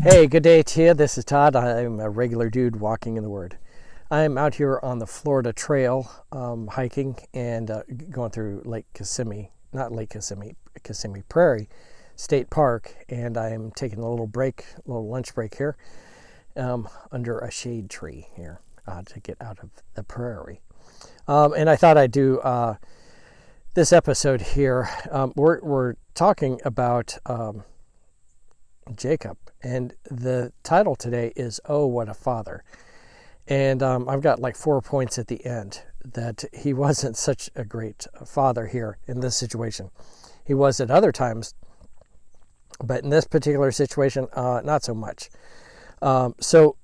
Hey, good day to you. This is Todd. I'm a regular dude walking in the Word. I'm out here on the Florida Trail hiking and going through Kissimmee Prairie State Park, and I'm taking a little lunch break here under a shade tree here to get out of the prairie. And I thought I'd do this episode here. We're talking about Jacob, and the title today is "Oh, What a Father." And I've got like 4 points at the end that he wasn't such a great father here in this situation. He was at other times, but in this particular situation, not so much. So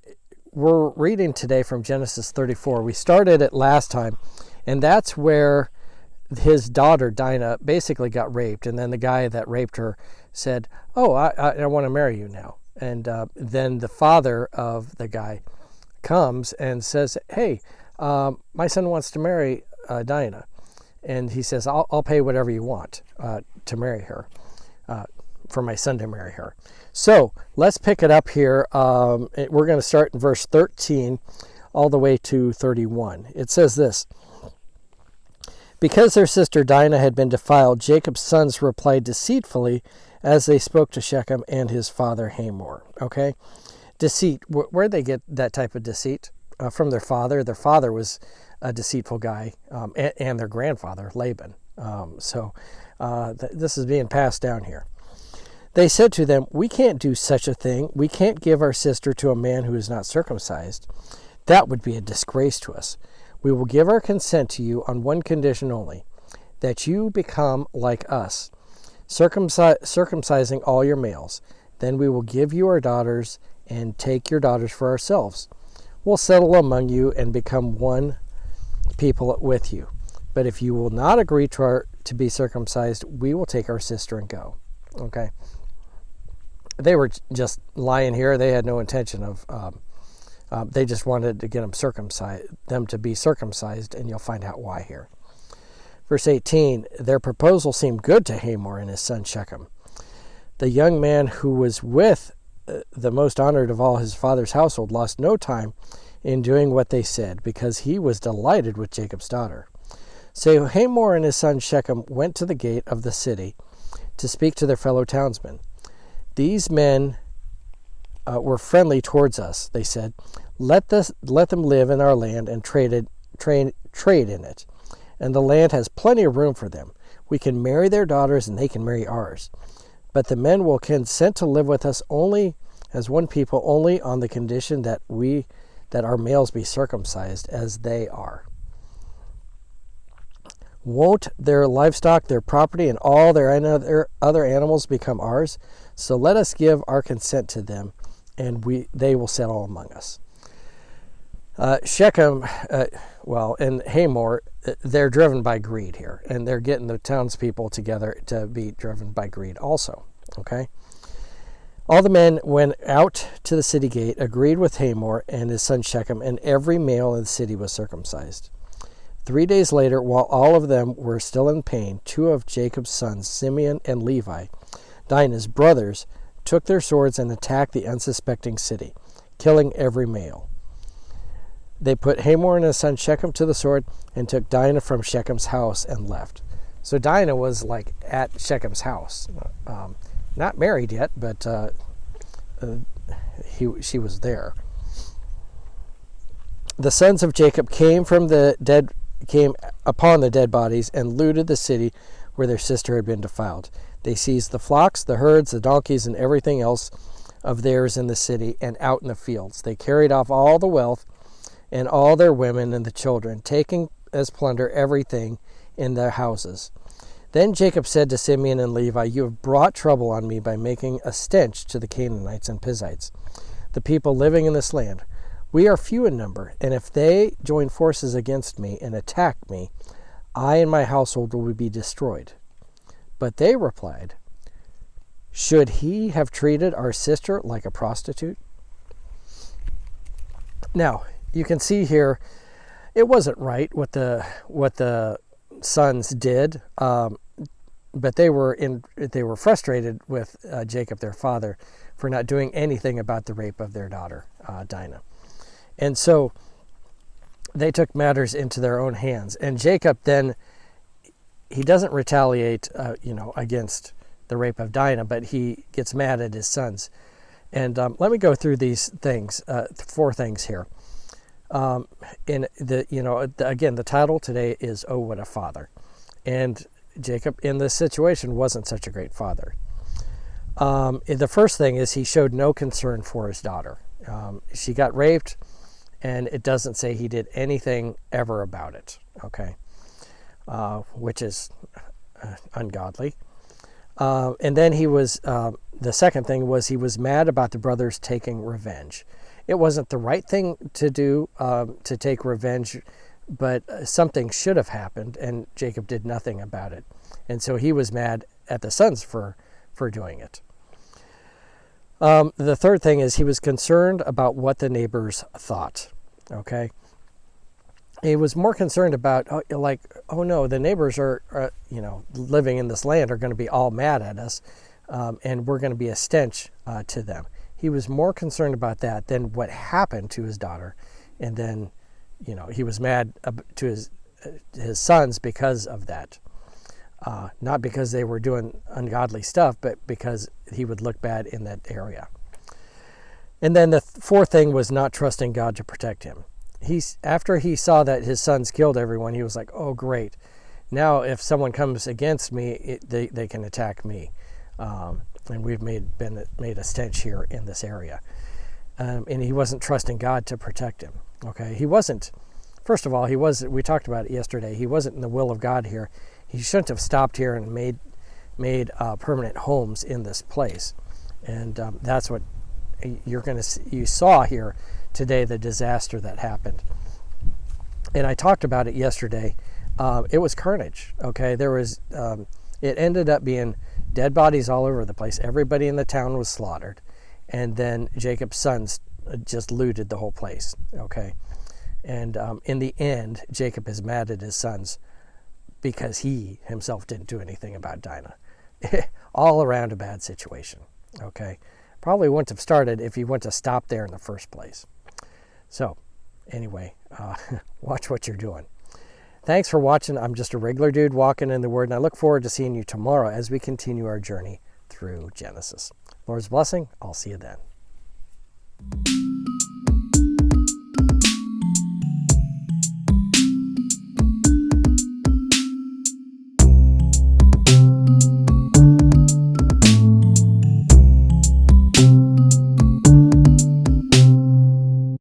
we're reading today from Genesis 34. We started it last time, and that's where his daughter Dinah basically got raped, and then the guy that raped her said, "Oh, I want to marry you now." And then the father of the guy comes and says, "Hey, my son wants to marry Dinah," and he says, "I'll pay whatever you want to marry her, for my son to marry her." So let's pick it up here. We're going to start in verse 13 all the way to 31. It says this: "Because their sister Dinah had been defiled, Jacob's sons replied deceitfully as they spoke to Shechem and his father Hamor." Okay, deceit. Where'd they get that type of deceit? From their father. Their father was a deceitful guy, and their grandfather Laban. This is being passed down here. They said to them, "We can't do such a thing. We can't give our sister to a man who is not circumcised. That would be a disgrace to us. We will give our consent to you on one condition only, that you become like us, circumcising all your males. Then we will give you our daughters and take your daughters for ourselves. We'll settle among you and become one people with you. But if you will not agree to be circumcised, we will take our sister and go." Okay. They were just lying here. They had no intention of... they just wanted to get them to be circumcised, and you'll find out why here. Verse 18, their proposal seemed good to Hamor and his son Shechem. The young man who was with the most honored of all his father's household lost no time in doing what they said, because he was delighted with Jacob's daughter. So Hamor and his son Shechem went to the gate of the city to speak to their fellow townsmen. "These men were friendly towards us," they said. Let them live in our land and trade in it. And the land has plenty of room for them. We can marry their daughters and they can marry ours. But the men will consent to live with us only as one people, only on the condition that our males be circumcised as they are. Won't their livestock, their property, and all their other animals become ours? So let us give our consent to them, and they will settle among us." Shechem, and Hamor, they're driven by greed here, and they're getting the townspeople together to be driven by greed also. Okay. All the men went out to the city gate, agreed with Hamor and his son Shechem, and every male in the city was circumcised. 3 days later, while all of them were still in pain, 2 of Jacob's sons, Simeon and Levi, Dinah's brothers, took their swords and attacked the unsuspecting city, killing every male. They put Hamor and his son Shechem to the sword and took Dinah from Shechem's house and left. So Dinah was like at Shechem's house. Not married yet, but she was there. The sons of Jacob came upon the dead bodies and looted the city where their sister had been defiled. They seized the flocks, the herds, the donkeys, and everything else of theirs in the city and out in the fields. They carried off all the wealth and all their women and the children, taking as plunder everything in their houses. Then Jacob said to Simeon and Levi, "You have brought trouble on me by making a stench to the Canaanites and Pizzites, the people living in this land. We are few in number, and if they join forces against me and attack me, I and my household will be destroyed." But they replied, "Should he have treated our sister like a prostitute?" Now, you can see here, it wasn't right what the sons did. but they were frustrated with Jacob, their father, for not doing anything about the rape of their daughter, Dinah. And so they took matters into their own hands. And Jacob then, he doesn't retaliate, against the rape of Dinah, but he gets mad at his sons. And let me go through these things, 4 things here. Again, the title today is "Oh, What a Father," and Jacob in this situation wasn't such a great father. The first thing is he showed no concern for his daughter. She got raped, and it doesn't say he did anything ever about it. Okay, which is ungodly. And then the second thing was he was mad about the brothers taking revenge. It wasn't the right thing to do, to take revenge, but something should have happened, and Jacob did nothing about it. And so he was mad at the sons for doing it. The third thing is he was concerned about what the neighbors thought. Okay? He was more concerned about, oh no, the neighbors are living in this land are going to be all mad at us, and we're going to be a stench to them. He was more concerned about that than what happened to his daughter. And then, he was mad to his sons because of that. Not because they were doing ungodly stuff, but because he would look bad in that area. And then the fourth thing was not trusting God to protect him. After he saw that his sons killed everyone, he was like, oh, great. Now if someone comes against me, they can attack me. And we've been made a stench here in this area. And he wasn't trusting God to protect him. Okay, he wasn't. First of all, we talked about it yesterday. He wasn't in the will of God here. He shouldn't have stopped here and made permanent homes in this place. And that's what you saw here today, the disaster that happened. And I talked about it yesterday. It was carnage. Okay, it ended up being dead bodies all over the place. Everybody in the town was slaughtered. And then Jacob's sons just looted the whole place. Okay. And in the end, Jacob is mad at his sons because he himself didn't do anything about Dinah. All around a bad situation. Okay. Probably wouldn't have started if he wouldn't have stopped there in the first place. So, anyway, watch what you're doing. Thanks for watching. I'm just a regular dude walking in the Word, and I look forward to seeing you tomorrow as we continue our journey through Genesis. Lord's blessing. I'll see you then.